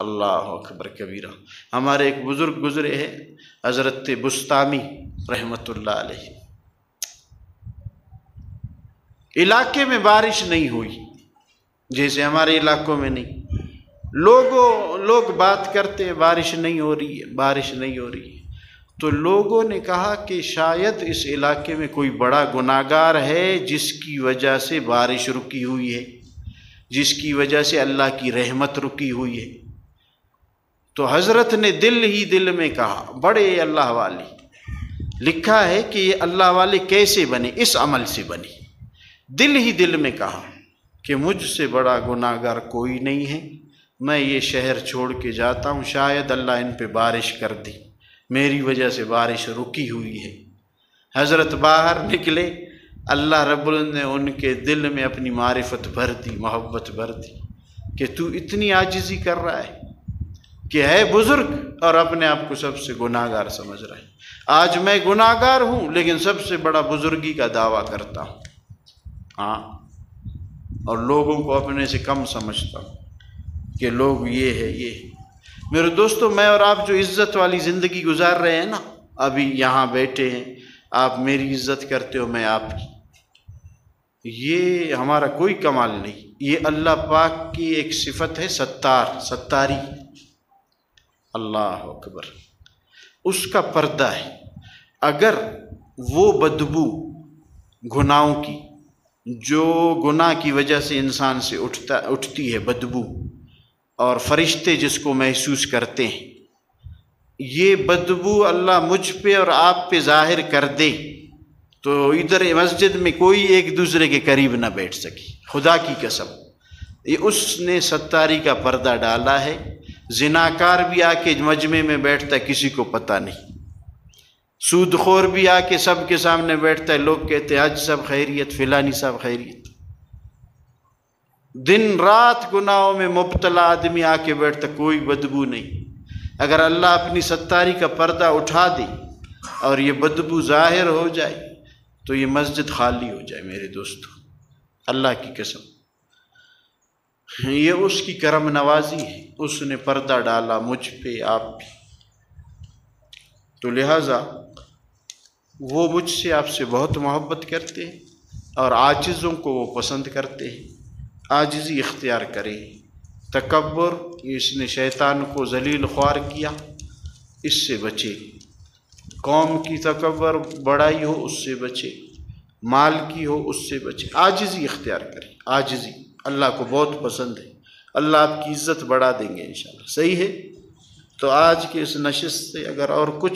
اللہ اکبر کبیرہ۔ ہمارے ایک بزرگ گزرے ہیں حضرت بستامی رحمۃ اللہ علیہ، علاقے میں بارش نہیں ہوئی جیسے ہمارے علاقوں میں نہیں، لوگ بات کرتے ہیں بارش نہیں ہو رہی ہے، بارش نہیں ہو رہی ہے، تو لوگوں نے کہا کہ شاید اس علاقے میں کوئی بڑا گناہگار ہے جس کی وجہ سے بارش رکی ہوئی ہے، جس کی وجہ سے اللہ کی رحمت رکی ہوئی ہے۔ تو حضرت نے دل ہی دل میں کہا، بڑے اللہ والے، لکھا ہے کہ یہ اللہ والے کیسے بنے؟ اس عمل سے بنے۔ دل ہی دل میں کہا کہ مجھ سے بڑا گناہگار کوئی نہیں ہے، میں یہ شہر چھوڑ کے جاتا ہوں، شاید اللہ ان پہ بارش کر دے، میری وجہ سے بارش رکی ہوئی ہے۔ حضرت باہر نکلے، اللہ رب العزت نے ان کے دل میں اپنی معرفت بھر دی، محبت بھر دی کہ تو اتنی عاجزی کر رہا ہے کہ ہے بزرگ اور اپنے آپ کو سب سے گناہگار سمجھ رہا ہے۔ آج میں گناہگار ہوں لیکن سب سے بڑا بزرگی کا دعویٰ کرتا ہوں، ہاں، اور لوگوں کو اپنے سے کم سمجھتا ہوں کہ لوگ یہ ہے یہ ہے۔ میرے دوستو، میں اور آپ جو عزت والی زندگی گزار رہے ہیں نا، ابھی یہاں بیٹھے ہیں، آپ میری عزت کرتے ہو، میں آپ کی، یہ ہمارا کوئی کمال نہیں، یہ اللہ پاک کی ایک صفت ہے، ستاری، اللہ اکبر، اس کا پردہ ہے۔ اگر وہ بدبو گناہوں کی، جو گناہ کی وجہ سے انسان سے اٹھتی ہے بدبو، اور فرشتے جس کو محسوس کرتے ہیں، یہ بدبو اللہ مجھ پہ اور آپ پہ ظاہر کر دے تو ادھر مسجد میں کوئی ایک دوسرے کے قریب نہ بیٹھ سکے، خدا کی قسم، یہ اس نے ستاری کا پردہ ڈالا ہے۔ زناکار بھی آ کے مجمع میں بیٹھتا ہے، کسی کو پتہ نہیں، سود خور بھی آ کے سب کے سامنے بیٹھتا ہے، لوگ کہتے ہیں حج صاحب خیریت، فلانی صاحب خیریت۔ دن رات گناہوں میں مبتلا آدمی آ کے بیٹھتا، کوئی بدبو نہیں۔ اگر اللہ اپنی ستاری کا پردہ اٹھا دے اور یہ بدبو ظاہر ہو جائے تو یہ مسجد خالی ہو جائے میرے دوستو، اللہ کی قسم، یہ اس کی کرم نوازی ہے، اس نے پردہ ڈالا مجھ پہ، آپ پہ۔ تو لہٰذا وہ مجھ سے، آپ سے بہت محبت کرتے ہیں اور عاجزوں کو وہ پسند کرتے ہیں۔ عاجزی اختیار کریں، تکبر، اس نے شیطان کو ذلیل خوار کیا، اس سے بچے۔ قوم کی تکبر بڑائی ہو اس سے بچے، مال کی ہو اس سے بچے، عاجزی اختیار کریں، عاجزی اللہ کو بہت پسند ہے، اللہ آپ کی عزت بڑھا دیں گے انشاءاللہ۔ صحیح ہے؟ تو آج کے اس نشست سے اگر اور کچھ